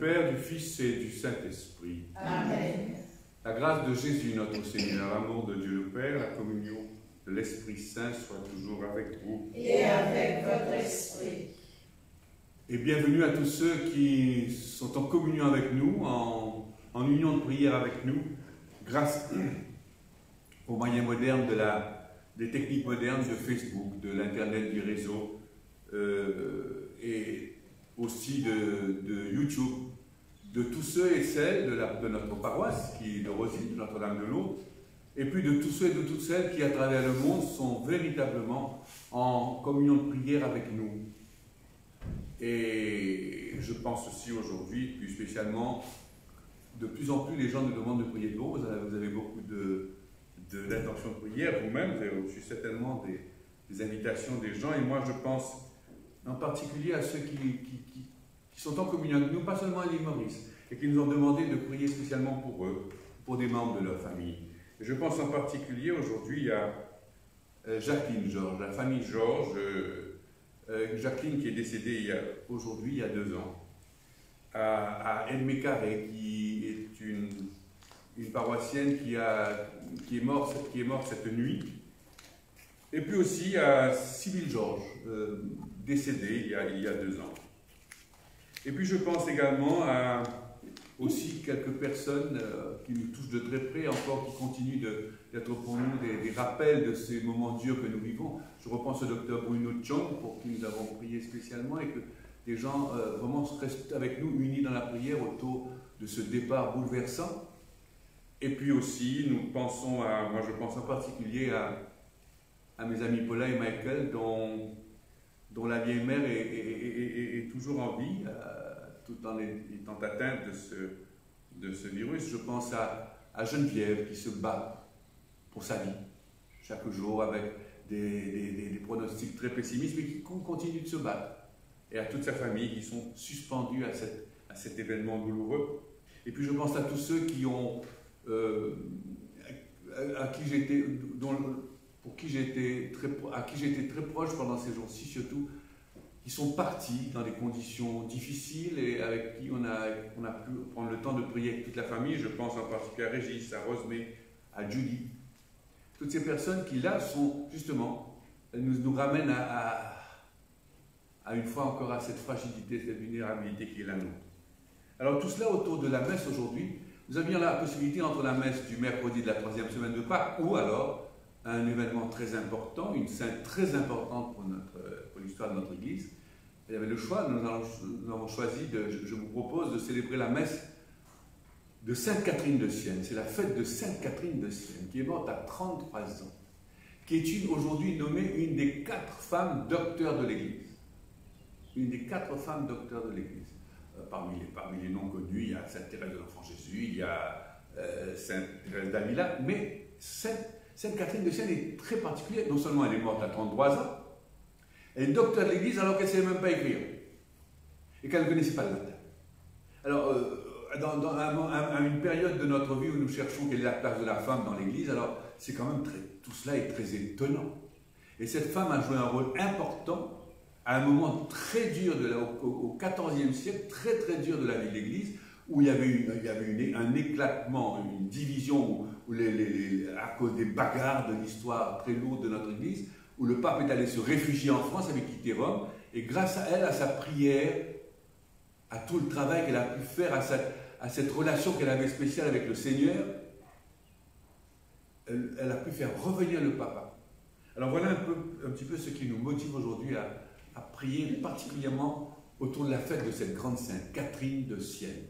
Père, du Fils et du Saint-Esprit. Amen. La grâce de Jésus, notre Seigneur, l'amour de Dieu le Père, la communion de l'Esprit Saint soit toujours avec vous. Et avec votre esprit. Et bienvenue à tous ceux qui sont en communion avec nous, en union de prière avec nous, grâce aux moyens modernes des techniques modernes de Facebook, de l'Internet, du réseau, et aussi de YouTube, de tous ceux et celles de notre paroisse, de Rosy, de Notre-Dame de Lourdes, et puis de tous ceux et de toutes celles qui, à travers le monde, sont véritablement en communion de prière avec nous. Et je pense aussi aujourd'hui, plus spécialement, de plus en plus les gens nous demandent de prier pour vous. Vous avez beaucoup d'intentions de prière, vous-même, vous avez reçu certainement des invitations des gens, et moi je pense en particulier à ceux qui sont en communion avec nous, pas seulement à l'île Maurice, et qui nous ont demandé de prier spécialement pour eux, pour des membres de leur famille. Et je pense en particulier aujourd'hui à Jacqueline Georges, la famille Georges, Jacqueline qui est décédée aujourd'hui, il y a 2 ans, à Edmé Carré, qui est une paroissienne qui est morte cette nuit, et puis aussi à Sybille Georges, décédée il y a 2 ans. Et puis je pense également à aussi quelques personnes qui nous touchent de très près, encore qui continuent d'être pour nous des rappels de ces moments durs que nous vivons. Je repense au docteur Bruno Tchong, pour qui nous avons prié spécialement, et que des gens vraiment restent avec nous, unis dans la prière autour de ce départ bouleversant. Et puis aussi, moi je pense en particulier à mes amis Paula et Michael, dont la vieille mère est toujours en vie, tout en étant atteinte de ce virus. Je pense à Geneviève qui se bat pour sa vie, chaque jour avec des pronostics très pessimistes, mais qui continue de se battre. Et à toute sa famille qui sont suspendus à cet événement douloureux. Et puis je pense à tous ceux qui ont, à qui j'étais très proche pendant ces jours-ci, surtout, qui sont partis dans des conditions difficiles et avec qui on a pu prendre le temps de prier avec toute la famille. Je pense en particulier à Régis, à Rosemée, à Judy. Toutes ces personnes qui, là, sont justement, nous ramènent à une fois encore à cette fragilité, cette vulnérabilité qui est la nôtre. Alors tout cela autour de la messe aujourd'hui, nous avions la possibilité entre la messe du mercredi de la 3e semaine de Pâques ou alors un événement très important, une sainte très importante pour l'histoire de notre Église. Il y avait le choix, nous avons choisi, je vous propose de célébrer la messe de Sainte Catherine de Sienne. C'est la fête de Sainte Catherine de Sienne, qui est morte à 33 ans, qui est aujourd'hui nommée une des 4 femmes docteurs de l'Église. Une des 4 femmes docteurs de l'Église. Parmi les noms connus, il y a Sainte Thérèse de l'Enfant Jésus, il y a Sainte Thérèse d'Avila, mais Sainte Catherine de Sienne est très particulière. Non seulement elle est morte à 33 ans, elle est docteur de l'Église alors qu'elle ne savait même pas écrire et qu'elle ne connaissait pas le latin. Alors, à une période de notre vie où nous cherchons quelle est la place de la femme dans l'Église, alors c'est quand même tout cela est très étonnant. Et cette femme a joué un rôle important à un moment très dur au XIVe siècle, très très dur de la vie de l'Église, où il y avait un éclatement, une division, à cause des bagarres de l'histoire très lourde de notre Église, où le pape est allé se réfugier en France, avait quitté Rome, et grâce à elle, à sa prière, à tout le travail qu'elle a pu faire, à cette relation qu'elle avait spéciale avec le Seigneur, elle a pu faire revenir le papa. Alors voilà un petit peu ce qui nous motive aujourd'hui à prier particulièrement autour de la fête de cette grande sainte, Catherine de Sienne.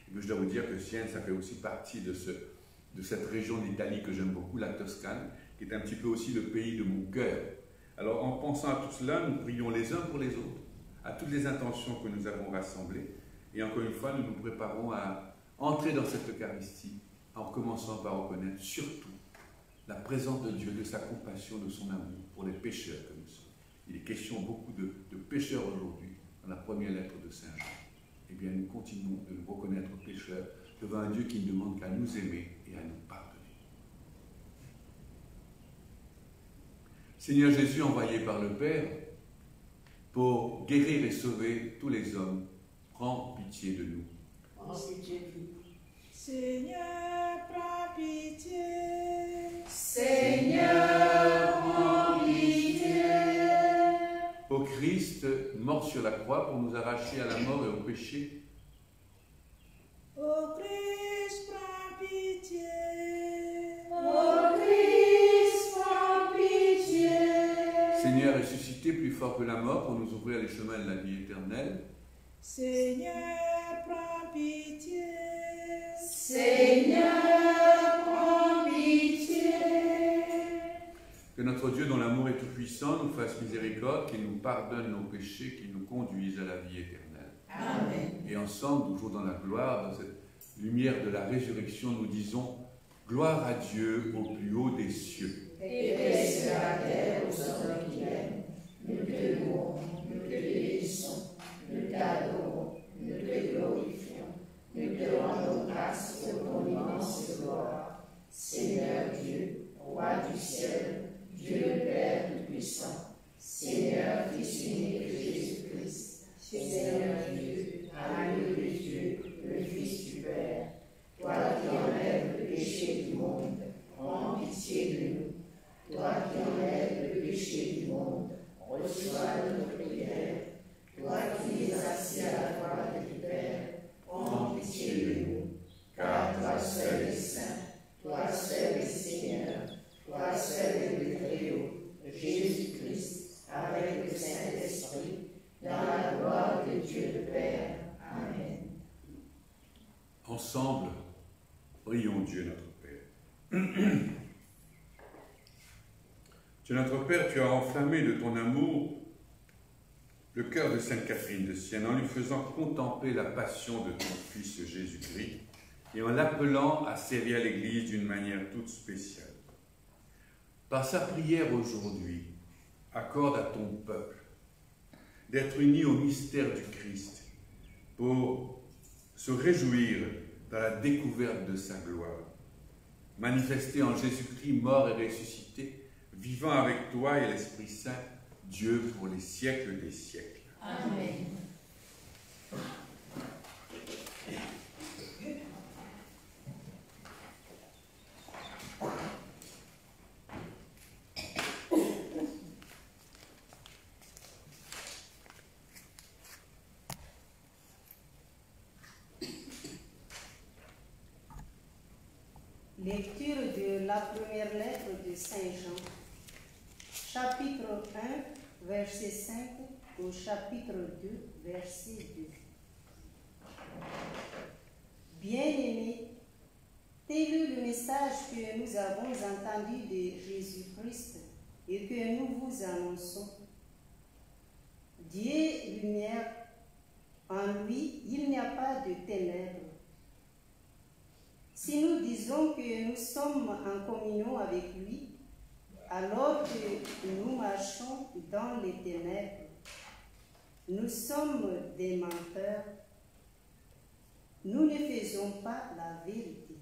Et puis je dois vous dire que Sienne, ça fait aussi partie de cette région d'Italie que j'aime beaucoup, la Toscane, qui est un petit peu aussi le pays de mon cœur. Alors en pensant à tout cela, nous prions les uns pour les autres, à toutes les intentions que nous avons rassemblées, et encore une fois, nous nous préparons à entrer dans cette Eucharistie, en commençant par reconnaître surtout la présence de Dieu, de sa compassion, de son amour pour les pécheurs que nous sommes. Il est question beaucoup de pécheurs aujourd'hui, dans la première lettre de Saint Jean. Eh bien, nous continuons de nous reconnaître pécheurs devant un Dieu qui ne demande qu'à nous aimer et à nous pardonner. Seigneur Jésus, envoyé par le Père pour guérir et sauver tous les hommes, prends pitié de nous. Seigneur, prends pitié. Seigneur, prends pitié. Ô Christ, mort sur la croix pour nous arracher à la mort et au péché, Ô Christ, prends pitié. Ô Christ, prends pitié. Seigneur, ressuscité plus fort que la mort pour nous ouvrir les chemins de la vie éternelle, Seigneur, prends pitié. Seigneur, prends pitié. que notre Dieu, dont l'amour est tout-puissant, nous fasse miséricorde, qu'il nous pardonne nos péchés, qu'il nous conduise à la vie éternelle. Amen. Et ensemble, toujours dans la gloire, dans cette lumière de la résurrection, nous disons gloire à Dieu au plus haut des cieux. Et paix sur la terre aux hommes qui l'aiment. Nous te louons, nous te bénissons, nous t'adorons, nous te glorifions, nous te rendons grâce pour ton immense gloire. Seigneur Dieu, Roi du ciel, Dieu le Père Tout-Puissant, Seigneur Fils unique de Jésus-Christ, Seigneur Dieu, agneau de Dieu, le Fils du Père, toi qui enlèves le péché du monde, prends pitié de nous. Toi qui enlèves le péché du monde, reçois notre prière. Toi qui es assis à la droite du Père, prends pitié de nous. Car toi seul es saint, toi seul es Seigneur, toi seul es le Très-Haut, Jésus-Christ, avec le Saint-Esprit, dans la gloire de Dieu le Père. Amen. Ensemble, prions Dieu notre Père. Dieu notre Père, tu as enflammé de ton amour le cœur de Sainte Catherine de Sienne en lui faisant contempler la passion de ton Fils Jésus-Christ et en l'appelant à servir l'Église d'une manière toute spéciale. Par sa prière aujourd'hui, accorde à ton peuple d'être unis au mystère du Christ pour se réjouir dans la découverte de sa gloire, manifestée en Jésus-Christ mort et ressuscité, vivant avec toi et l'Esprit Saint, Dieu pour les siècles des siècles. Amen. Lecture de la première lettre de Saint Jean, chapitre 1, verset 5 au chapitre 2, verset 2. Bien-aimés, tel est le message que nous avons entendu de Jésus-Christ et que nous vous annonçons. Dieu est lumière, en lui il n'y a pas de ténèbres. Si nous disons que nous sommes en communion avec lui, alors que nous marchons dans les ténèbres, nous sommes des menteurs. Nous ne faisons pas la vérité.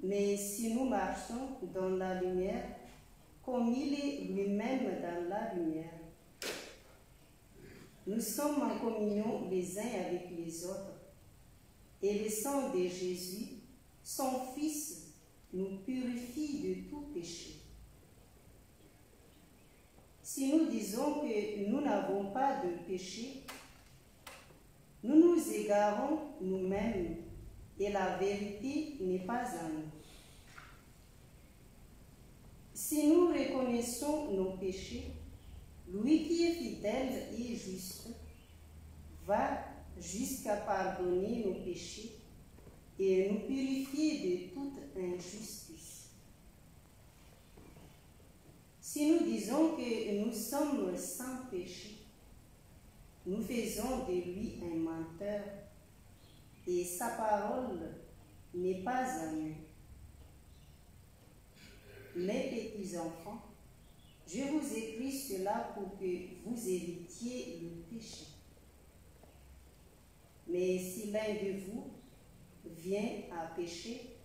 Mais si nous marchons dans la lumière, comme il est lui-même dans la lumière, nous sommes en communion les uns avec les autres. Et le sang de Jésus, son Fils, nous purifie de tout péché. Si nous disons que nous n'avons pas de péché, nous nous égarons nous-mêmes et la vérité n'est pas en nous. Si nous reconnaissons nos péchés, lui qui est fidèle et juste va jusqu'à pardonner nos péchés et nous purifier de toute injustice. Si nous disons que nous sommes sans péché, nous faisons de lui un menteur et sa parole n'est pas en nous. Mes petits enfants, je vous écris cela pour que vous évitiez le péché. Mais si l'un de vous vient à pécher,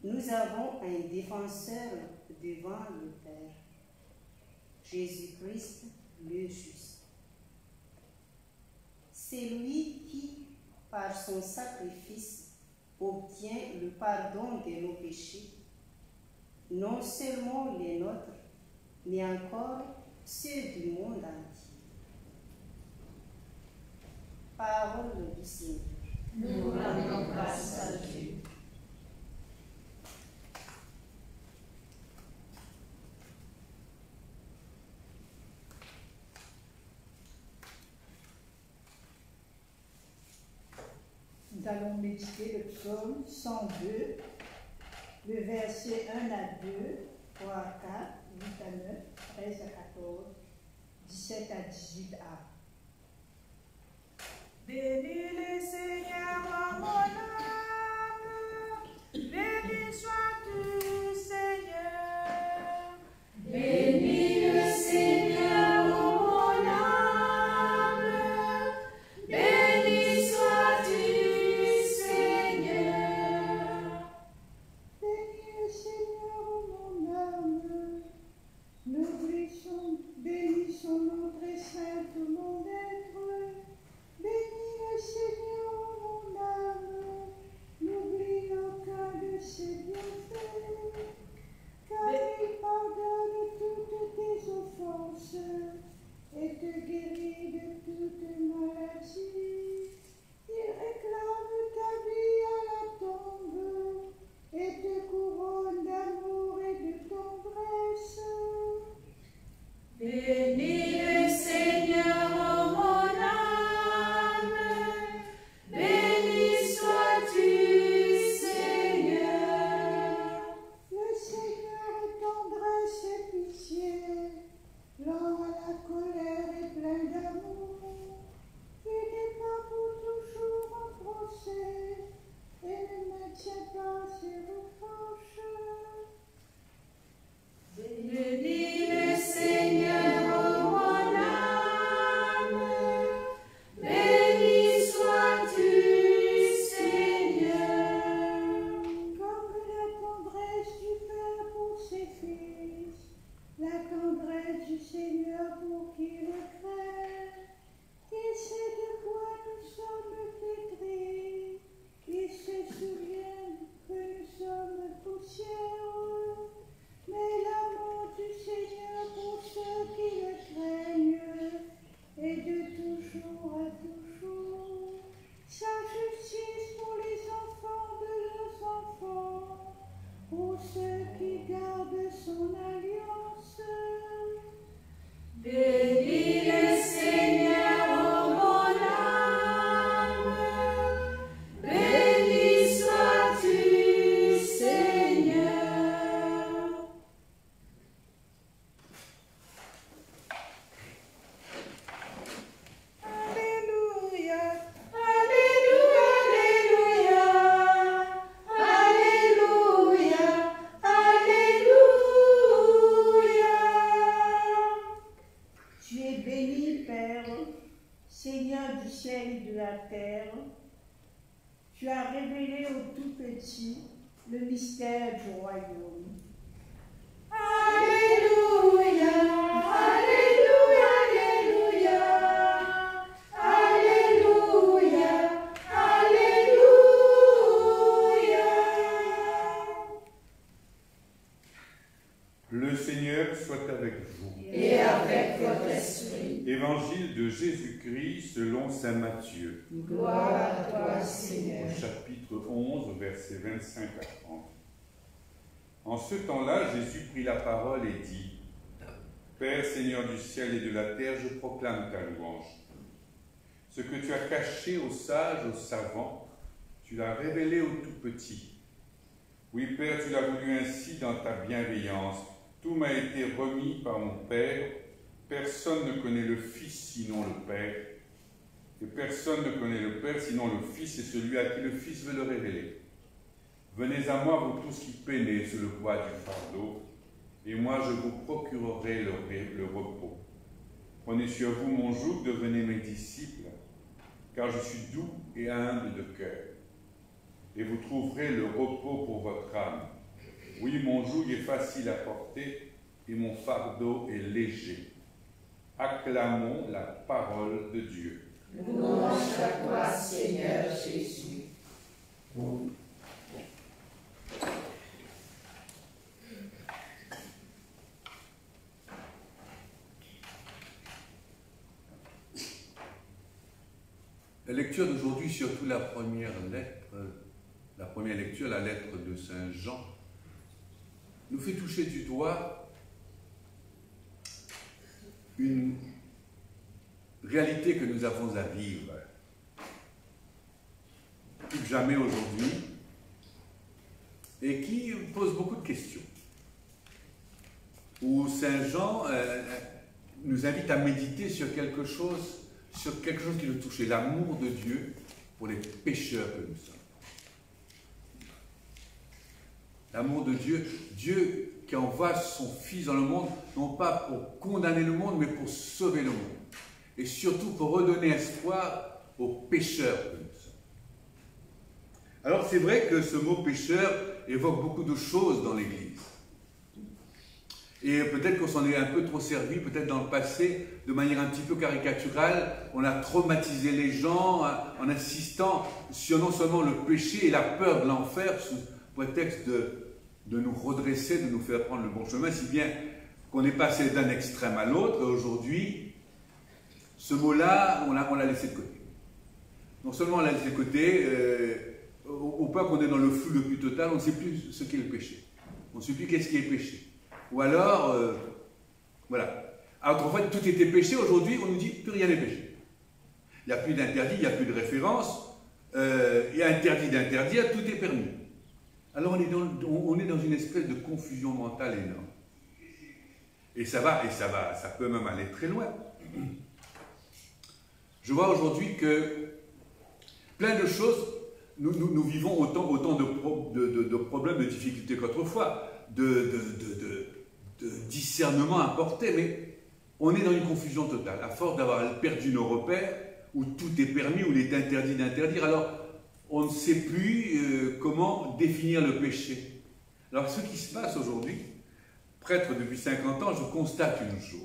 nous avons un défenseur devant le Père, Jésus-Christ le juste. C'est lui qui, par son sacrifice, obtient le pardon de nos péchés, non seulement les nôtres, mais encore ceux du monde entier. Parole du Seigneur. Nous rendons grâce à Dieu. Nous allons méditer le psaume 102, le verset 1 à 2, 3 à 4, 8 à 9, 13 à 14, 17 à 18a. Bénis le Seigneur, mon âme, béni sois-tu, Seigneur. Bénis le Seigneur, mon âme. Béni sois-tu, Seigneur. Bénis le Seigneur, mon âme, bénis son nom très saint, tout mon être. Bénis le Seigneur, mon âme, n'oublie aucun de ses bienfaits, car il pardonne toutes tes offenses et te guérit de toute maladie. Il réclame ta vie à la tombe et te couronne d'amour et de tendresse. Bénis le Seigneur, mon âme. Béni sois-tu, Seigneur. Le Seigneur est tendresse et pitié, lent à la colère et plein d'amour. Il n'est pas pour toujours en procès et ne maintient pas ses reproches. Bénis le Seigneur, mon âme. Béni sois-tu, Seigneur. Comme la tendresse du Père pour ses fils, la tendresse du Seigneur pour qui le craint. Il sait de quoi nous sommes pétris, il se souvient que nous sommes poussière. Mais l'amour du Seigneur pour ceux qui le craignent est de toujours à toujours. Sa justice pour les enfants de leurs enfants, pour ceux qui gardent son alliance. Bénis le Seigneur, mon âme. Béni sois-tu, Seigneur. Alléluia, Alléluia, Alléluia, Alléluia, Alléluia. tu es béni, Père, Seigneur du ciel et de la terre. Tu as révélé aux tout petits le mystère du royaume. Alléluia, Alléluia, Alléluia, Alléluia, Alléluia. Le Seigneur soit avec vous. Et avec votre esprit. Évangile de Jésus-Christ selon saint Matthieu, Gloire à toi, Seigneur. au chapitre 11, versets 25 à 30. En ce temps-là, Jésus prit la parole et dit : Père, Seigneur du ciel et de la terre, je proclame ta louange. Ce que tu as caché aux sages, aux savants, tu l'as révélé aux tout petits. Oui, Père, tu l'as voulu ainsi dans ta bienveillance. Tout m'a été remis par mon Père. Personne ne connaît le Fils sinon le Père. Et personne ne connaît le Père sinon le Fils et celui à qui le Fils veut le révéler. Venez à moi, vous tous qui peinez sous le poids du fardeau, et moi je vous procurerai le repos. Prenez sur vous mon joug, devenez mes disciples, car je suis doux et humble de cœur. Et vous trouverez le repos pour votre âme. Oui, mon joug est facile à porter, et mon fardeau est léger. Acclamons la parole de Dieu. Louange à toi, Seigneur Jésus. lecture d'aujourd'hui, surtout la première lecture, la lettre de Saint Jean, nous fait toucher du doigt une réalité que nous avons à vivre, plus que jamais aujourd'hui, et qui pose beaucoup de questions. Où Saint Jean nous invite à méditer sur quelque chose qui nous touche, l'amour de Dieu pour les pécheurs que nous sommes. L'amour de Dieu, Dieu qui envoie son Fils dans le monde, non pas pour condamner le monde, mais pour sauver le monde. Et surtout pour redonner espoir aux pécheurs que nous sommes. Alors c'est vrai que ce mot pécheur évoque beaucoup de choses dans l'Église. Et peut-être qu'on s'en est un peu trop servi, peut-être dans le passé, de manière un petit peu caricaturale. On a traumatisé les gens en insistant sur non seulement le péché et la peur de l'enfer, sous prétexte de nous redresser, de nous faire prendre le bon chemin, si bien qu'on est passé d'un extrême à l'autre. Et aujourd'hui, ce mot-là, on l'a laissé de côté. Non seulement on l'a laissé de côté, au point qu'on est dans le flou le plus total, on ne sait plus ce qu'est le péché. On ne sait plus qu'est-ce qui est péché. Ou alors, voilà. Alors qu'en fait, tout était péché. Aujourd'hui, on nous dit plus rien n'est péché. Il n'y a plus d'interdit, il n'y a plus de référence. Il y a interdit d'interdire, tout est permis. Alors on est dans une espèce de confusion mentale énorme. Et ça peut même aller très loin. Je vois aujourd'hui que plein de choses, nous vivons autant de problèmes, de difficultés qu'autrefois, de discernement importé, mais on est dans une confusion totale, à force d'avoir perdu nos repères, où tout est permis, où il est interdit d'interdire, alors on ne sait plus comment définir le péché. Alors ce qui se passe aujourd'hui, prêtre depuis 50 ans, je constate une chose.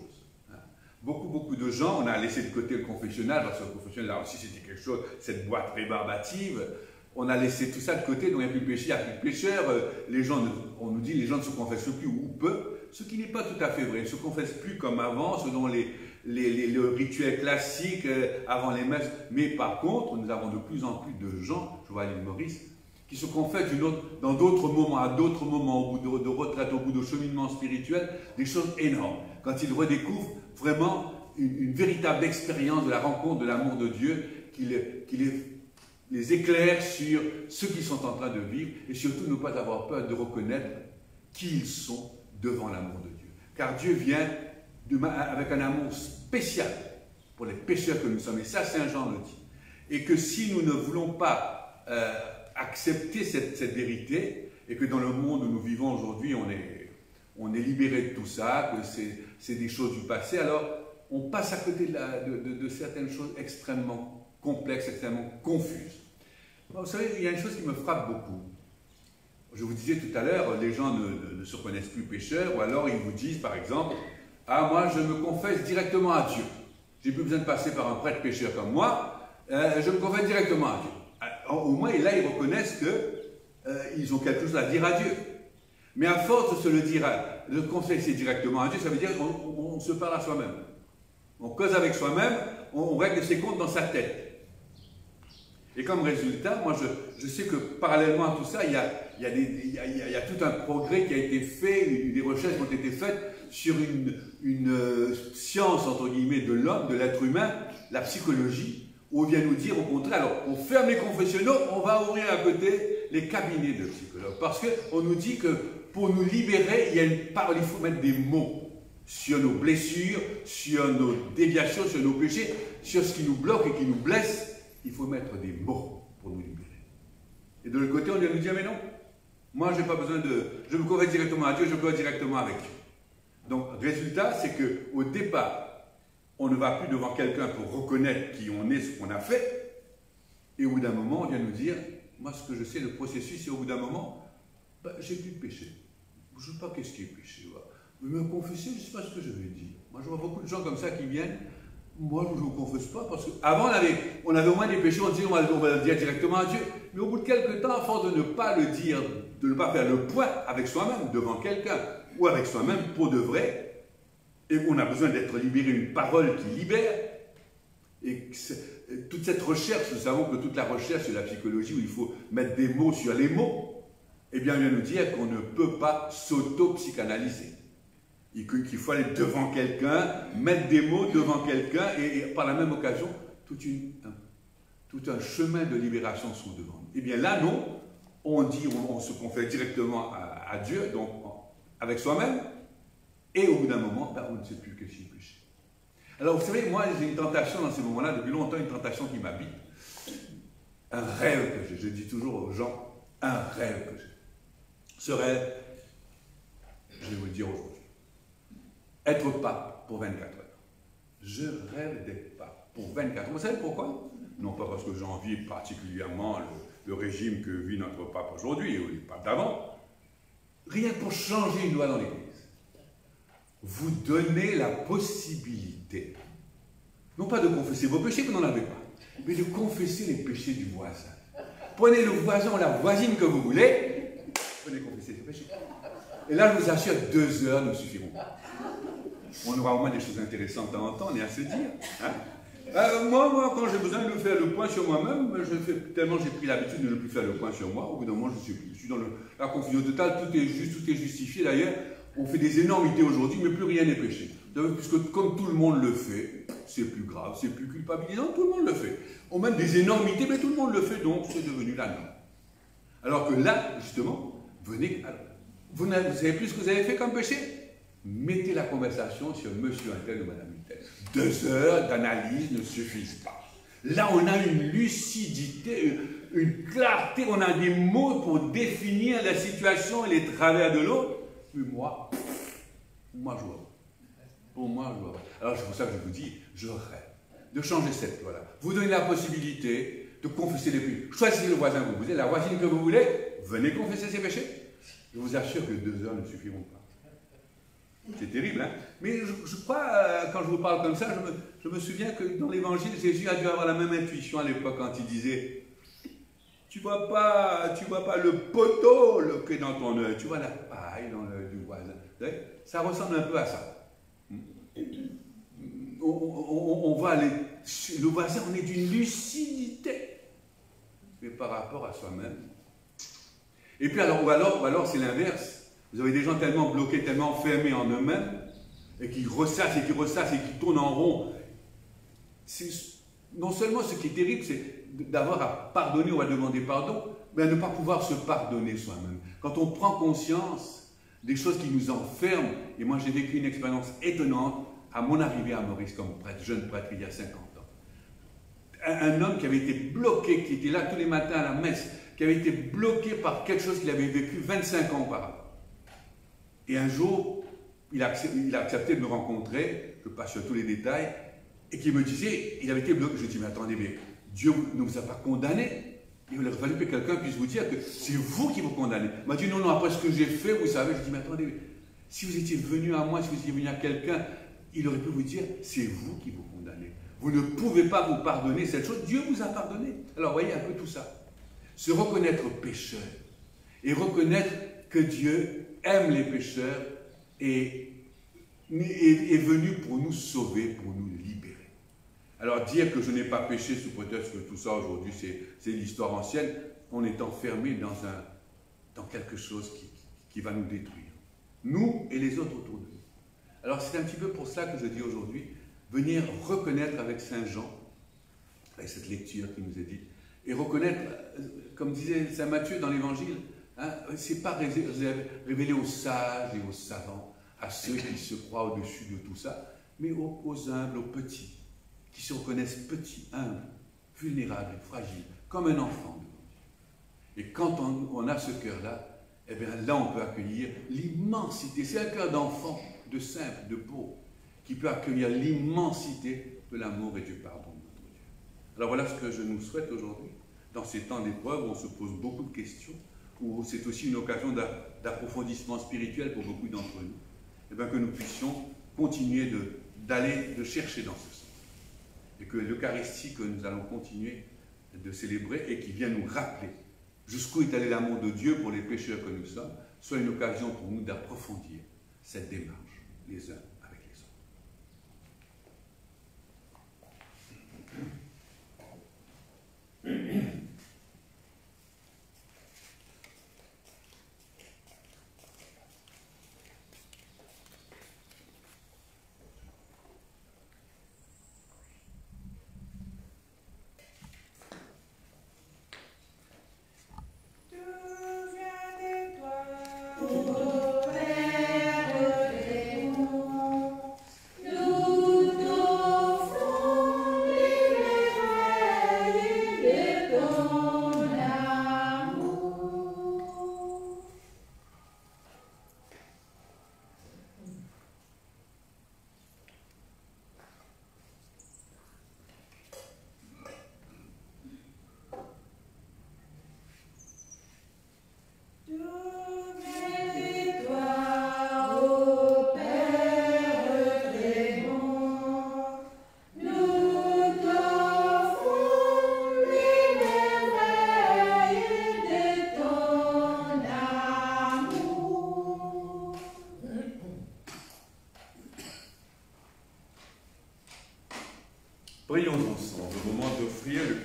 Beaucoup de gens, on a laissé de côté le confessionnal, parce que le confessionnal, là aussi c'était quelque chose, cette boîte rébarbative, on a laissé tout ça de côté, donc il n'y a plus de péché, il n'y a plus de pécheurs, on nous dit les gens ne se confessent plus ou peu, ce qui n'est pas tout à fait vrai, ils ne se confessent plus comme avant, selon le rituel classique avant les messes, mais par contre, nous avons de plus en plus de gens, je vois à l'île Maurice, qui se confessent dans d'autres moments, à d'autres moments, au bout de retraite, au bout de cheminement spirituel, des choses énormes, quand ils redécouvrent vraiment une véritable expérience de la rencontre de l'amour de Dieu, qui les éclaire sur ce qu'ils sont en train de vivre, et surtout ne pas avoir peur de reconnaître qui ils sont devant l'amour de Dieu. Car Dieu vient avec un amour spécial pour les pécheurs que nous sommes, et ça Saint Jean le dit. Et que si nous ne voulons pas accepter cette vérité, et que dans le monde où nous vivons aujourd'hui, on est libéré de tout ça, que c'est des choses du passé, alors on passe à côté de certaines choses extrêmement complexes, extrêmement confuses. Vous savez, il y a une chose qui me frappe beaucoup. Je vous disais tout à l'heure, les gens ne se reconnaissent plus pécheurs, ou alors ils vous disent, par exemple, « Ah, moi, je me confesse directement à Dieu. J'ai plus besoin de passer par un prêtre pécheur comme moi, je me confesse directement à Dieu. » Au moins, là, ils reconnaissent qu'ils ont quelque chose à dire à Dieu. Mais à force de se le dire, de confesser directement à Dieu, ça veut dire qu'on se parle à soi-même. On cause avec soi-même, on règle ses comptes dans sa tête. Et comme résultat, moi je sais que parallèlement à tout ça, il y a tout un progrès qui a été fait, des recherches qui ont été faites sur une science, entre guillemets, de l'homme, de l'être humain, la psychologie, où on vient nous dire au contraire, alors on ferme les confessionnaux, on va ouvrir à côté les cabinets de psychologues. Parce qu'on nous dit que pour nous libérer, il faut mettre des mots sur nos blessures, sur nos déviations, sur nos péchés, sur ce qui nous bloque et qui nous blesse. Il faut mettre des mots pour nous libérer. Et de l'autre côté, on vient nous dire, mais non, moi, je n'ai pas besoin je me confesse directement à Dieu, je me confesse directement avec Dieu. Donc, résultat, c'est qu'au départ, on ne va plus devant quelqu'un pour reconnaître qui on est, ce qu'on a fait, et au bout d'un moment, on vient nous dire, moi, ce que je sais, le processus, c'est au bout d'un moment, j'ai plus de péché. Je ne sais pas qu'est-ce qui est péché. Me confesser, je ne sais pas ce que je vais dire. Moi, je vois beaucoup de gens comme ça qui viennent. Moi, je ne me confesse pas, parce qu'avant, on avait au moins des péchés, on disait, on va le dire directement à Dieu. Mais au bout de quelques temps, à force de ne pas le dire, de ne pas faire le point avec soi-même, devant quelqu'un, ou avec soi-même, pour de vrai, et on a besoin d'être libéré, une parole qui libère, et toute cette recherche, nous savons que toute la recherche de la psychologie, où il faut mettre des mots sur les mots, eh bien, vient nous dire qu'on ne peut pas s'auto-psychanalyser. Qu'il faut aller devant quelqu'un, mettre des mots devant quelqu'un, et par la même occasion, tout un chemin de libération sont devant nous. Eh bien là, non, on se confesse directement à Dieu, donc avec soi-même, et au bout d'un moment, ben, on ne sait plus que c'est le péché. Alors vous savez, moi j'ai une tentation dans ces moments-là, depuis longtemps, une tentation qui m'habite, un rêve que j'ai, je dis toujours aux gens, un rêve que j'ai. Ce rêve, je vais vous le dire aujourd'hui. Être pape pour 24 heures. Je rêve d'être pape pour 24 heures. Vous savez pourquoi? Non pas parce que j'envie particulièrement le régime que vit notre pape aujourd'hui, ou les papes d'avant. Rien que pour changer une loi dans l'Église. Vous donnez la possibilité, non pas de confesser vos péchés, vous n'en avez pas, mais de confesser les péchés du voisin. Prenez le voisin ou la voisine que vous voulez, venez confesser ses péchés. Et là, je vous assure, 2 heures ne suffiront pas. On aura au moins des choses intéressantes à entendre et à se dire. Hein? Moi, quand j'ai besoin de faire le point sur moi-même, tellement j'ai pris l'habitude de ne plus faire le point sur moi, au bout d'un moment, je suis dans la confusion totale, tout est juste, tout est justifié. D'ailleurs, on fait des énormités aujourd'hui, mais plus rien n'est péché. Puisque comme tout le monde le fait, c'est plus grave, c'est plus culpabilisant, tout le monde le fait. On met des énormités, mais tout le monde le fait, donc c'est devenu la norme. Alors que là, justement, venez, vous savez plus ce que vous avez fait comme péché? Mettez la conversation sur monsieur un tel ou madame un tel. 2 heures d'analyse ne suffisent pas. Là, on a une lucidité, une clarté, on a des mots pour définir la situation et les travers de l'autre. Mais moi, je vois. Pour moi, je vois. Alors, c'est pour ça que je vous dis, je rêve de changer cette loi-là. Vous donnez la possibilité de confesser les péchés. Choisissez le voisin que vous voulez, la voisine que vous voulez, venez confesser ses péchés. Je vous assure que 2 heures ne suffiront pas. C'est terrible, hein? Mais je crois, quand je vous parle comme ça, je me souviens que dans l'évangile, Jésus a dû avoir la même intuition à l'époque quand il disait tu vois pas le poteau qui est dans ton œil, tu vois la paille dans l'œil du voisin. Ça ressemble un peu à ça. On va aller, le voisin, on est d'une lucidité, mais par rapport à soi-même. Et puis alors, ou alors c'est l'inverse. Vous avez des gens tellement bloqués, tellement fermés en eux-mêmes, et qui ressassent et qui tournent en rond. Non seulement ce qui est terrible, c'est d'avoir à pardonner ou à demander pardon, mais à ne pas pouvoir se pardonner soi-même. Quand on prend conscience des choses qui nous enferment, et moi j'ai vécu une expérience étonnante à mon arrivée à Maurice comme prêtre, jeune prêtre il y a 50 ans. Un homme qui avait été bloqué, qui était là tous les matins à la messe, qui avait été bloqué par quelque chose qu'il avait vécu 25 ans auparavant. Et un jour, il a accepté de me rencontrer, je passe sur tous les détails, et qui me disait, il avait été bloqué. Je dis, mais attendez, mais Dieu ne vous a pas condamné. Il aurait fallu que quelqu'un puisse vous dire que c'est vous qui vous condamnez. Il m'a dit, non, après ce que j'ai fait, vous savez, je dis, mais attendez, si vous étiez venu à moi, si vous étiez venu à quelqu'un, il aurait pu vous dire, c'est vous qui vous condamnez. Vous ne pouvez pas vous pardonner cette chose, Dieu vous a pardonné. Alors, voyez un peu tout ça. Se reconnaître pécheur et reconnaître que Dieu aime les pécheurs et est venu pour nous sauver, pour nous libérer. Alors dire que je n'ai pas péché sous prétexte que tout ça aujourd'hui c'est l'histoire ancienne, on est enfermé dans quelque chose qui va nous détruire. Nous et les autres autour de nous. Alors c'est un petit peu pour ça que je dis aujourd'hui, venir reconnaître avec Saint Jean, avec cette lecture qui nous est dite, et reconnaître, comme disait Saint Matthieu dans l'Évangile, hein, c'est pas révélé aux sages et aux savants, à ceux qui se croient au-dessus de tout ça, mais aux humbles, aux petits, qui se reconnaissent petits, humbles, vulnérables, fragiles, comme un enfant devant Dieu. Et quand on a ce cœur-là, eh bien là on peut accueillir l'immensité. C'est un cœur d'enfant, de simple, de pauvre, qui peut accueillir l'immensité de l'amour et du pardon de notre Dieu. Alors voilà ce que je nous souhaite aujourd'hui, dans ces temps d'épreuve où on se pose beaucoup de questions, où c'est aussi une occasion d'approfondissement spirituel pour beaucoup d'entre nous, et bien que nous puissions continuer de chercher dans ce sens. Et que l'Eucharistie que nous allons continuer de célébrer et qui vient nous rappeler jusqu'où est allé l'amour de Dieu pour les pécheurs que nous sommes, soit une occasion pour nous d'approfondir cette démarche les uns avec les autres.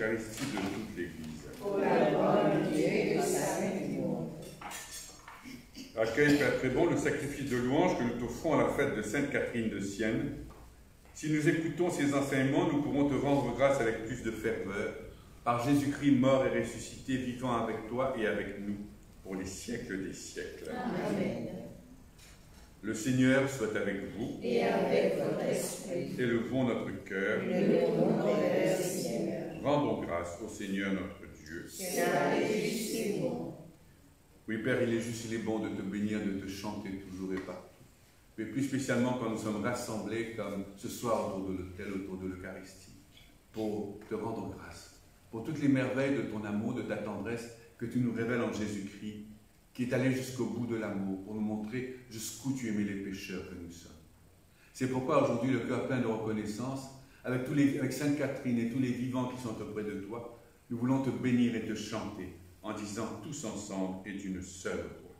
l'Eucharistie de toute l'Église. Pour la gloire de Dieu et le salut du monde. Accueille, Père très bon, le sacrifice de louange que nous t'offrons à la fête de Sainte Catherine de Sienne. Si nous écoutons ces enseignements, nous pourrons te rendre grâce avec plus de ferveur, par Jésus-Christ mort et ressuscité, vivant avec toi et avec nous, pour les siècles des siècles. Amen. Le Seigneur soit avec vous. Et avec votre esprit. Élevons notre cœur. Élevons nos cœurs, Seigneur. Rendons grâce au Seigneur notre Dieu. Cela est juste et bon. Oui, Père, il est juste, il est bon de te bénir, de te chanter toujours et partout. Mais plus spécialement quand nous sommes rassemblés comme ce soir autour de l'autel, autour de l'Eucharistie, pour te rendre grâce, pour toutes les merveilles de ton amour, de ta tendresse que tu nous révèles en Jésus-Christ, qui est allé jusqu'au bout de l'amour, pour nous montrer jusqu'où tu aimais les pécheurs que nous sommes. C'est pourquoi aujourd'hui, le cœur plein de reconnaissance, avec Sainte Catherine et tous les vivants qui sont auprès de toi, nous voulons te bénir et te chanter, en disant tous ensemble et d'une seule voix.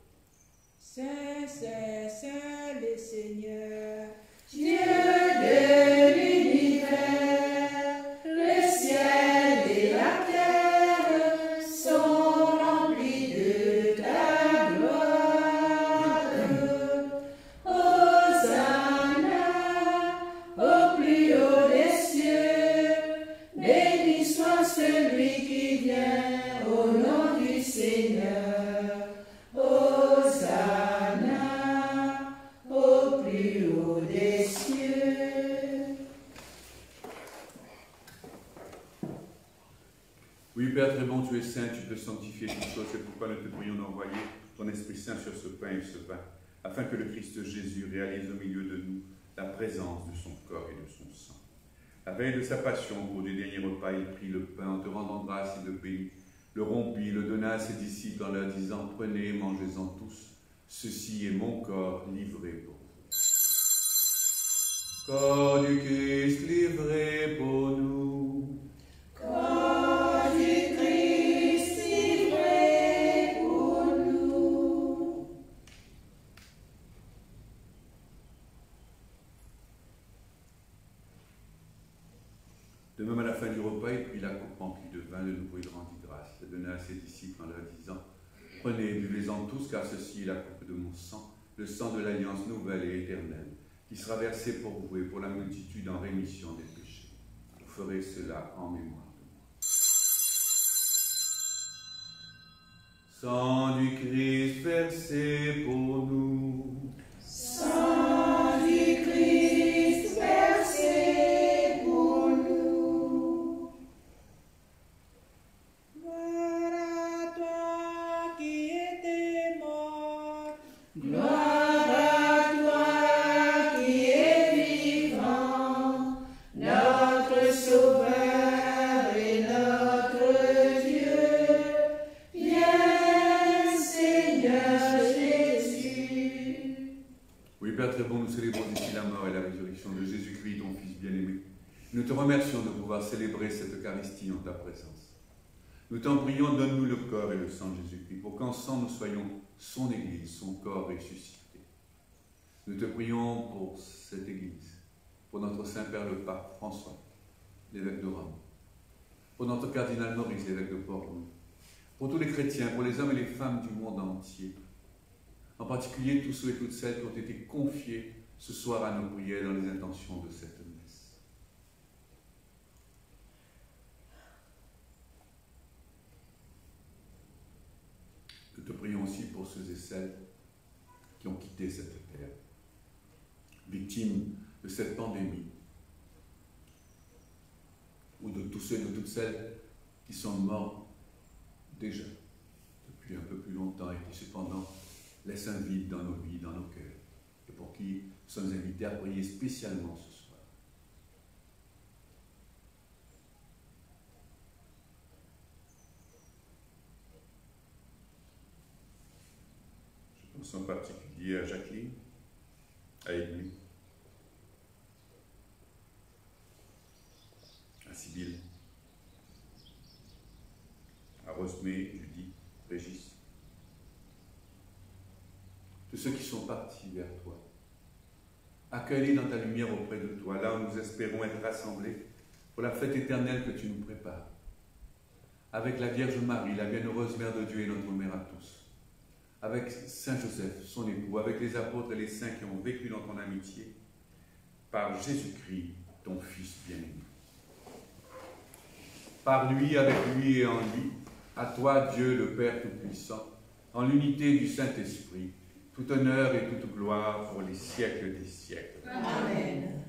Saint, Saint, Saint le Seigneur, Dieu de l'univers, le ciel et la terre sont remplis de ta gloire. Hosanna au plus haut des cieux, béni soit celui qui vient au nom du Seigneur. Hosanna au plus haut des cieux. Oui, Père très bon, tu es saint, tu peux sanctifier toutes choses, c'est pourquoi nous te prions d'envoyer ton Esprit Saint sur ce pain et ce vin, afin que le Christ Jésus réalise au milieu de nous la présence de son corps et de son sang. La veille de sa passion, au cours du dernier repas, il prit le pain en te rendant grâce et le bénit, le rompit, le donna à ses disciples en leur disant « Prenez, mangez-en tous, ceci est mon corps livré pour vous. » Corps du Christ livré pour nous. Corps du Christ livré pour nous. De même, à la fin du repas, il prit la coupe remplie de vin, de nouveau il rendit grâce, le donna à ses disciples en leur disant « Prenez, buvez-en tous, car ceci est la coupe de mon sang, le sang de l'alliance nouvelle et éternelle, qui sera versé pour vous et pour la multitude en rémission des péchés. Vous ferez cela en mémoire de moi. » Sang du Christ versé pour nous. Sang du Christ versé pour nous. gloire à toi qui étais mort, Gloire à toi qui es vivant, notre Sauveur et notre Dieu. Viens, Seigneur Jésus. Oui, Père très bon, nous célébrons ici la mort et la résurrection de Jésus-Christ, ton Fils bien-aimé. Nous te remercions de pouvoir célébrer cette Eucharistie en ta présence. Nous t'en prions, donne-nous le corps et le sang de Jésus-Christ, pour qu'ensemble nous soyons son Église, son corps ressuscité. Nous te prions pour cette Église, pour notre Saint-Père le Pape François, l'évêque de Rome, pour notre cardinal Maurice, l'évêque de Portland, pour tous les chrétiens, pour les hommes et les femmes du monde entier, en particulier tous ceux et toutes celles qui ont été confiés ce soir à nos prières dans les intentions de cette messe. Nous te prions aussi pour ceux et celles qui ont quitté cette terre, victimes de cette pandémie, ou de tous ceux et de toutes celles qui sont morts déjà depuis un peu plus longtemps et qui cependant laissent un vide dans nos vies, dans nos cœurs, et pour qui nous sommes invités à prier spécialement ce soir. Je pense en particulier à Jacqueline, à Émilie, à Sibylle, à Rosemée, Judy, Régis, tous ceux qui sont partis vers toi. Accueille-les dans ta lumière auprès de toi, là où nous espérons être rassemblés pour la fête éternelle que tu nous prépares. avec la Vierge Marie, la bienheureuse Mère de Dieu et notre Mère à tous, avec Saint Joseph, son époux, avec les apôtres et les saints qui ont vécu dans ton amitié, par Jésus-Christ, ton Fils bien-aimé. Par lui, avec lui et en lui, à toi, Dieu le Père Tout-Puissant, en l'unité du Saint-Esprit, tout honneur et toute gloire pour les siècles des siècles. Amen.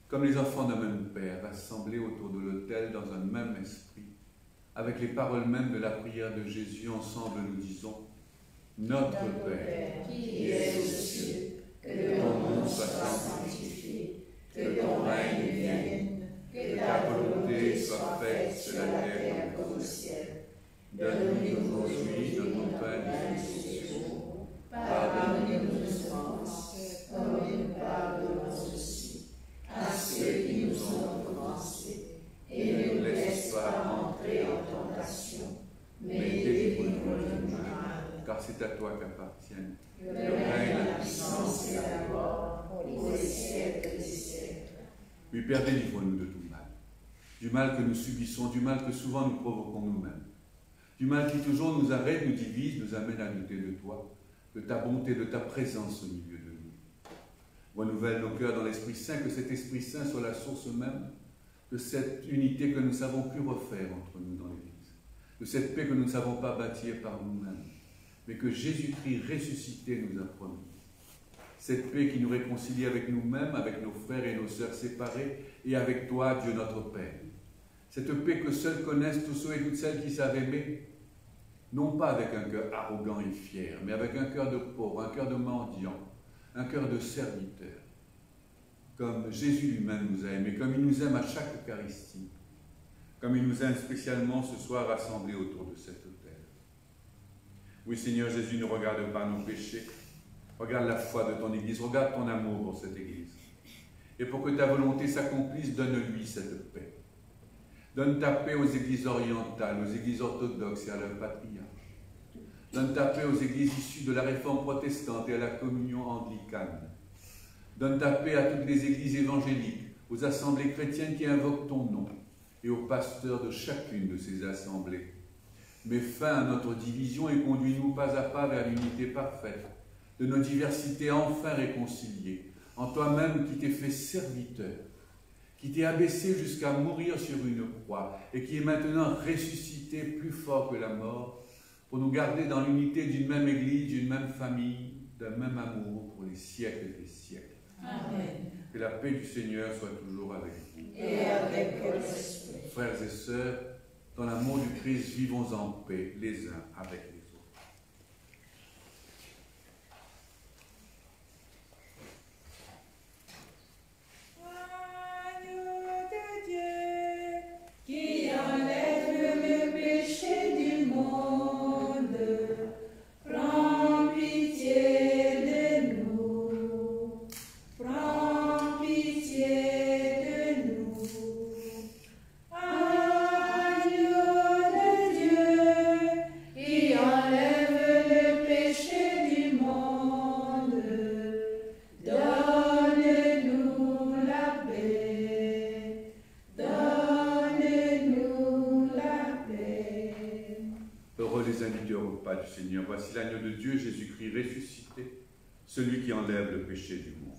Comme les enfants d'un même Père, rassemblés autour de l'autel dans un même esprit, avec les paroles mêmes de la prière de Jésus, ensemble nous disons « Notre Père, qui es aux cieux, que ton nom soit sanctifié, que ton règne vienne, que ta volonté soit faite sur la terre comme au ciel. Donne-nous aujourd'hui notre pain de ce jour. Pardonne-nous nos offenses, comme nous pardonnons aussi à ceux qui nous ont offensés. Et ne nous laisse pas entrer en tentation, mais délivre-nous du mal. car c'est à toi qu'appartiennent Le règne, la puissance et la gloire, pour les siècles des siècles. Oui, Père, délivre-nous de tout mal. Du mal que nous subissons, du mal que souvent nous provoquons nous-mêmes. Du mal qui toujours nous arrête, nous divise, nous amène à douter de toi, de ta bonté, de ta présence au milieu de nous. Renouvelle nos cœurs dans l'Esprit Saint, que cet Esprit Saint soit la source même de cette unité que nous ne savons plus refaire entre nous dans l'Église, de cette paix que nous ne savons pas bâtir par nous-mêmes, mais que Jésus-Christ ressuscité nous a promis. Cette paix qui nous réconcilie avec nous-mêmes, avec nos frères et nos sœurs séparés, et avec toi, Dieu notre Père. Cette paix que seuls connaissent tous ceux et toutes celles qui savent aimer, non pas avec un cœur arrogant et fier, mais avec un cœur de pauvre, un cœur de mendiant, un cœur de serviteur, comme Jésus lui-même nous a aimés, comme il nous aime à chaque Eucharistie, comme il nous aime spécialement ce soir rassemblés autour de cet autel. Oui, Seigneur Jésus, ne regarde pas nos péchés, regarde la foi de ton Église, regarde ton amour pour cette Église. Et pour que ta volonté s'accomplisse, donne-lui cette paix. Donne ta paix aux églises orientales, aux églises orthodoxes et à leurs patriarches. Donne ta paix aux églises issues de la réforme protestante et à la communion anglicane. Donne ta paix à toutes les églises évangéliques, aux assemblées chrétiennes qui invoquent ton nom et aux pasteurs de chacune de ces assemblées. Mets fin à notre division et conduis-nous pas à pas vers l'unité parfaite, de nos diversités enfin réconciliées, en toi-même qui t'es fait serviteur, qui t'est abaissé jusqu'à mourir sur une croix et qui est maintenant ressuscité plus fort que la mort pour nous garder dans l'unité d'une même Église, d'une même famille, d'un même amour pour les siècles des siècles. Amen. Que la paix du Seigneur soit toujours avec vous. Et avec votre esprit. Frères et sœurs, dans l'amour du Christ, vivons en paix les uns avec les autres. Agneau de Dieu, Qui enlève le péché du monde, prends pitié de nous. Prends pitié de nous. Agneau de Dieu, qui enlève le péché du monde, donne-nous la paix. Donne-nous la paix. Heureux les invités au repas du Seigneur. Voici l'agneau de Dieu, Jésus-Christ ressuscité, celui qui enlève le péché du monde.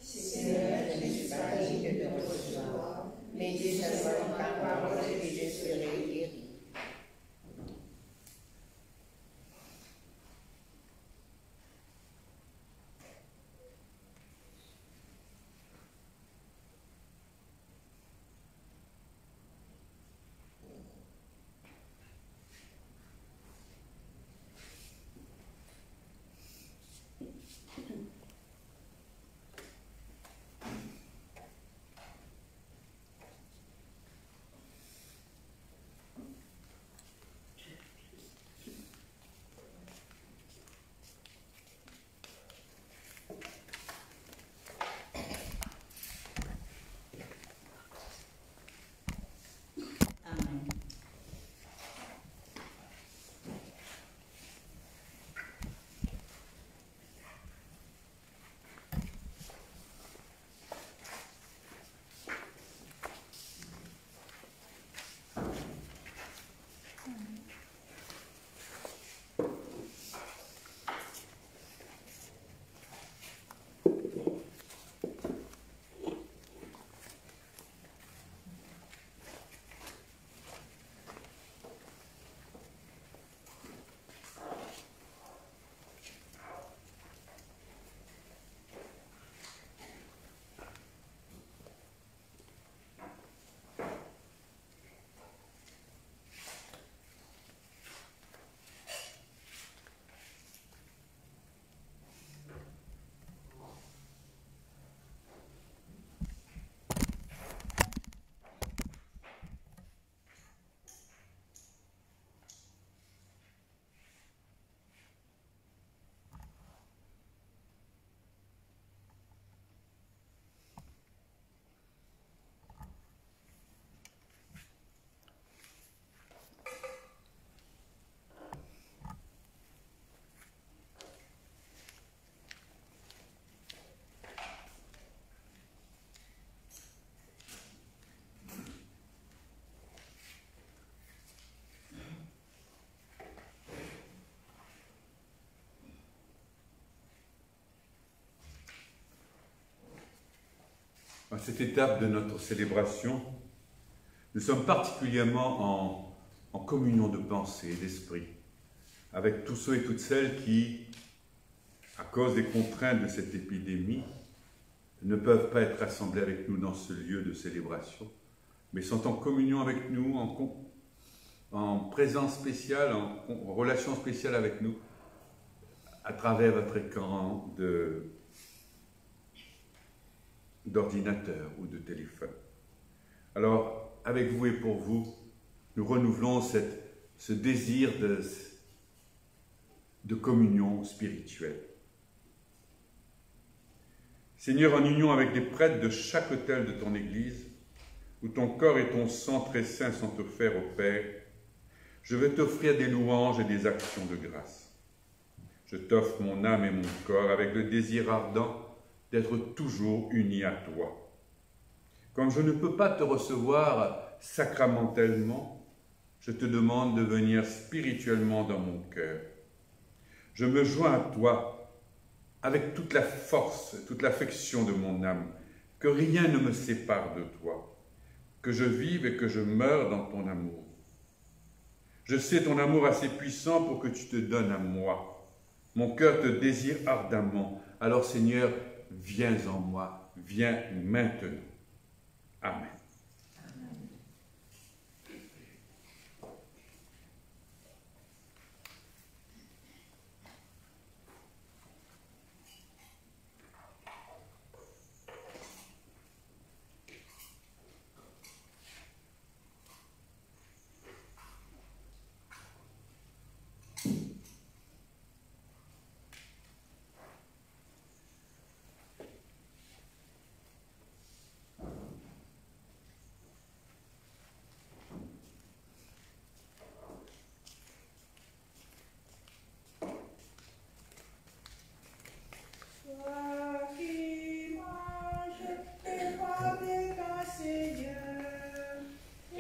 Seigneur, je ne suis pas digne de te recevoir, mais dis seulement ta parole et je serai guéri. à cette étape de notre célébration, nous sommes particulièrement en communion de pensée et d'esprit avec tous ceux et toutes celles qui, à cause des contraintes de cette épidémie, ne peuvent pas être rassemblés avec nous dans ce lieu de célébration, mais sont en communion avec nous, en présence spéciale, en relation spéciale avec nous, à travers votre écran d'ordinateur ou de téléphone. Alors, avec vous et pour vous, nous renouvelons ce désir de communion spirituelle. Seigneur, en union avec les prêtres de chaque autel de ton Église, où ton corps et ton sang très saint sont offerts au Père, je veux t'offrir des louanges et des actions de grâce. Je t'offre mon âme et mon corps avec le désir ardent d'être toujours unis à toi. Comme je ne peux pas te recevoir sacramentellement, je te demande de venir spirituellement dans mon cœur. Je me joins à toi avec toute la force, toute l'affection de mon âme, que rien ne me sépare de toi, que je vive et que je meure dans ton amour. Je sais ton amour assez puissant pour que tu te donnes à moi. Mon cœur te désire ardemment. Alors Seigneur, viens en moi, viens maintenant. Amen.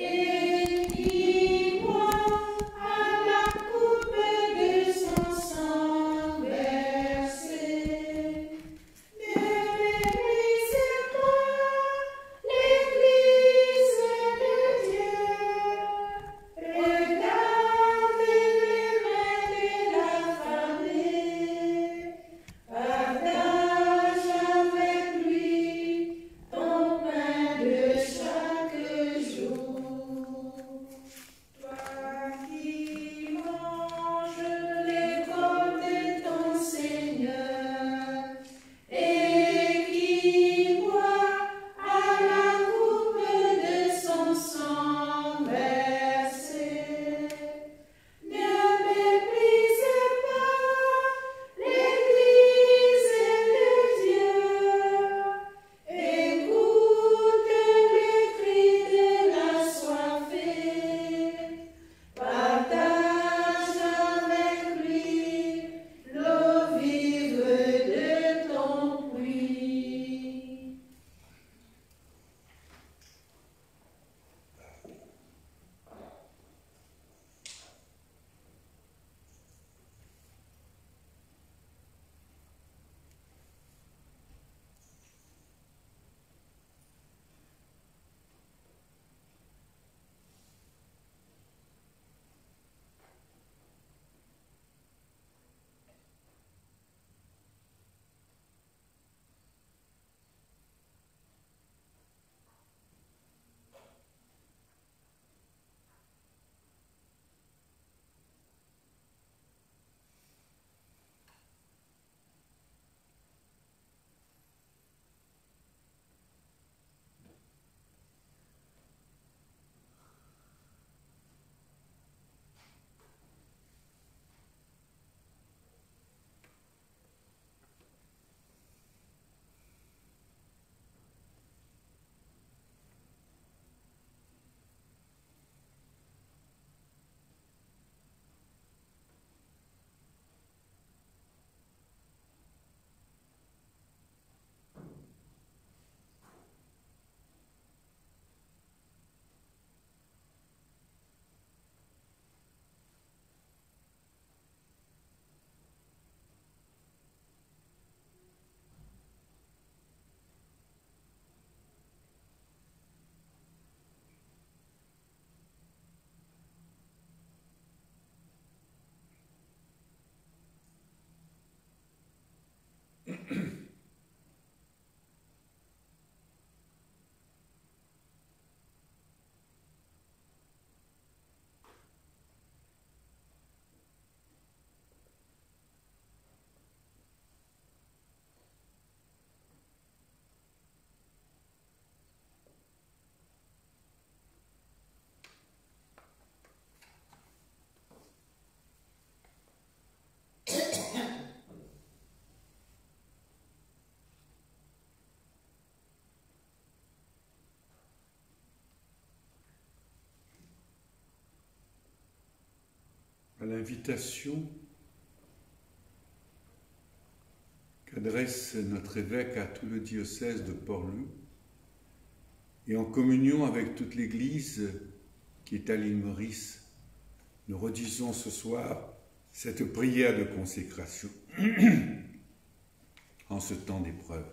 Et qui boit à la coupe de l'invitation qu'adresse notre évêque à tout le diocèse de Port-Loup et en communion avec toute l'Église qui est à l'île Maurice, nous redisons ce soir cette prière de consécration en ce temps d'épreuve.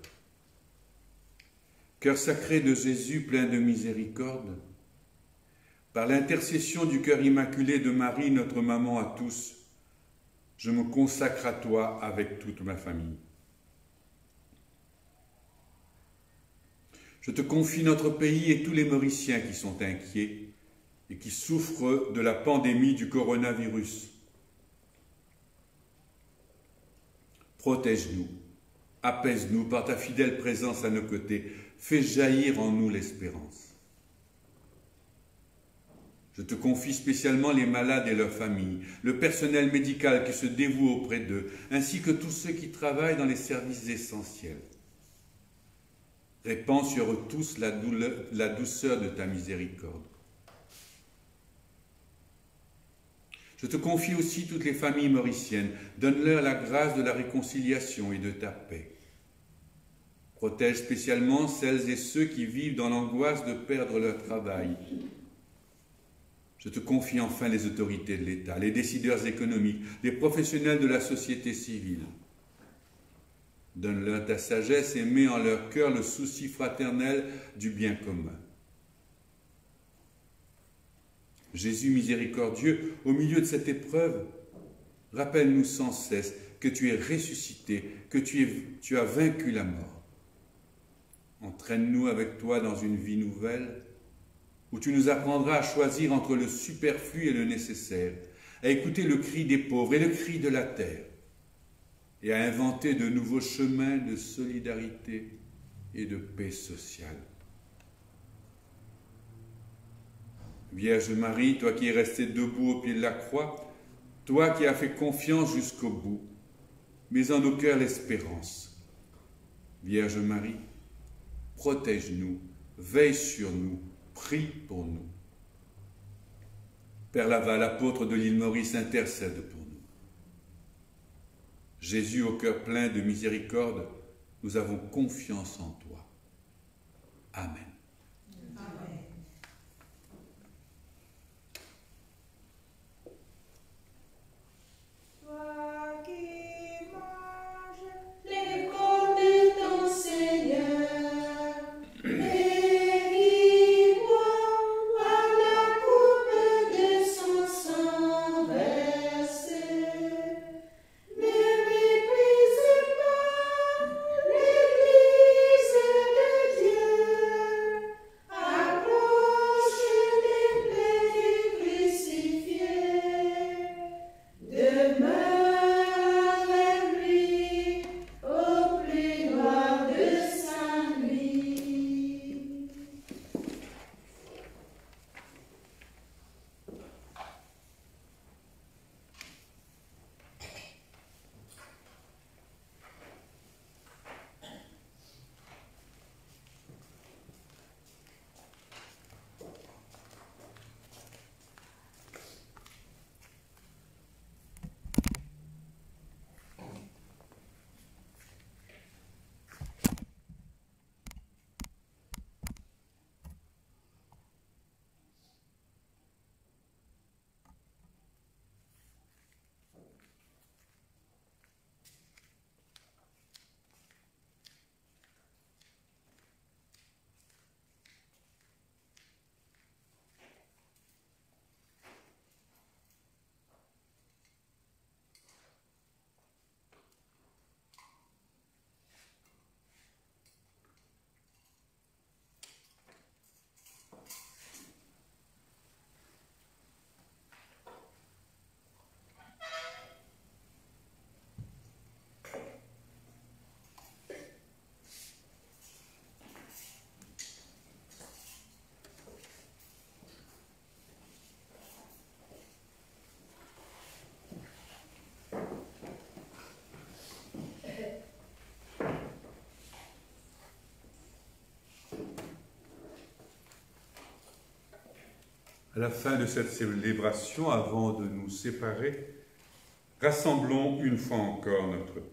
Cœur sacré de Jésus, plein de miséricorde, par l'intercession du cœur immaculé de Marie, notre maman à tous, je me consacre à toi avec toute ma famille. Je te confie notre pays et tous les Mauriciens qui sont inquiets et qui souffrent de la pandémie du coronavirus. Protège-nous, apaise-nous par ta fidèle présence à nos côtés, fais jaillir en nous l'espérance. Je te confie spécialement les malades et leurs familles, le personnel médical qui se dévoue auprès d'eux, ainsi que tous ceux qui travaillent dans les services essentiels. Répands sur eux tous la douceur de ta miséricorde. Je te confie aussi toutes les familles mauriciennes. Donne-leur la grâce de la réconciliation et de ta paix. Protège spécialement celles et ceux qui vivent dans l'angoisse de perdre leur travail. Je te confie enfin les autorités de l'État, les décideurs économiques, les professionnels de la société civile. Donne-leur ta sagesse et mets en leur cœur le souci fraternel du bien commun. Jésus miséricordieux, au milieu de cette épreuve, rappelle-nous sans cesse que tu es ressuscité, que tu as vaincu la mort. Entraîne-nous avec toi dans une vie nouvelle, où tu nous apprendras à choisir entre le superflu et le nécessaire, à écouter le cri des pauvres et le cri de la terre, et à inventer de nouveaux chemins de solidarité et de paix sociale. Vierge Marie, toi qui es restée debout au pied de la croix, toi qui as fait confiance jusqu'au bout, mets en nos cœurs l'espérance. Vierge Marie, protège-nous, veille sur nous, prie pour nous. Père Laval, apôtre de l'île Maurice, intercède pour nous. Jésus, au cœur plein de miséricorde, nous avons confiance en toi. Amen. Amen. Toi qui manges Les corps de ton Seigneur, À la fin de cette célébration, avant de nous séparer, rassemblons une fois encore notre prière.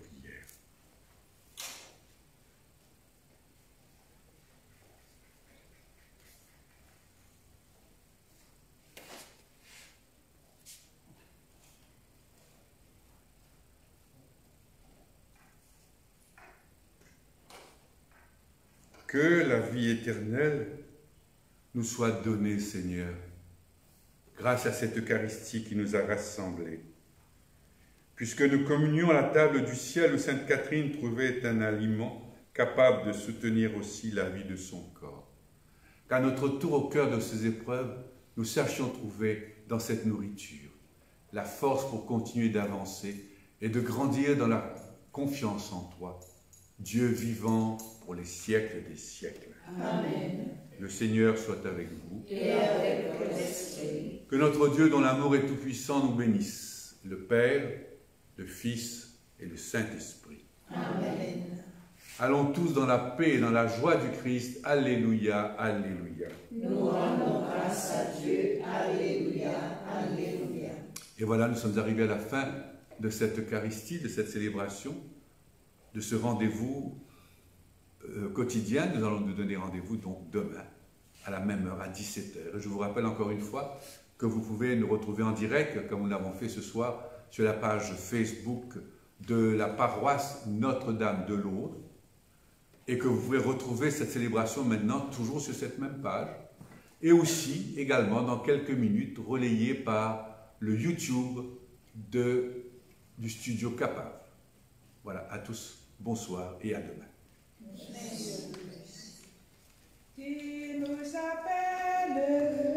Que la vie éternelle nous soit donnée, Seigneur, grâce à cette Eucharistie qui nous a rassemblés. Puisque nous communions à la table du ciel où Sainte Catherine trouvait un aliment capable de soutenir aussi la vie de son corps. Qu'à notre tour au cœur de ces épreuves, nous sachions trouver dans cette nourriture la force pour continuer d'avancer et de grandir dans la confiance en toi, Dieu vivant pour les siècles des siècles. Amen. Le Seigneur soit avec vous. Et avec votre esprit. Que notre Dieu, dont l'amour est tout-puissant, nous bénisse, le Père, le Fils et le Saint-Esprit. Amen. Allons tous dans la paix et dans la joie du Christ. Alléluia, alléluia. Nous rendons grâce à Dieu. Alléluia, alléluia. Et voilà, nous sommes arrivés à la fin de cette Eucharistie, de cette célébration, de ce rendez-vous quotidien. Nous allons nous donner rendez-vous donc demain, à la même heure, à 17h. Je vous rappelle encore une fois que vous pouvez nous retrouver en direct, comme nous l'avons fait ce soir, sur la page Facebook de la paroisse Notre-Dame de Lourdes, et que vous pouvez retrouver cette célébration maintenant toujours sur cette même page, et aussi également dans quelques minutes relayée par le YouTube du studio Capable. Voilà, à tous, bonsoir et à demain. Tu nous appelles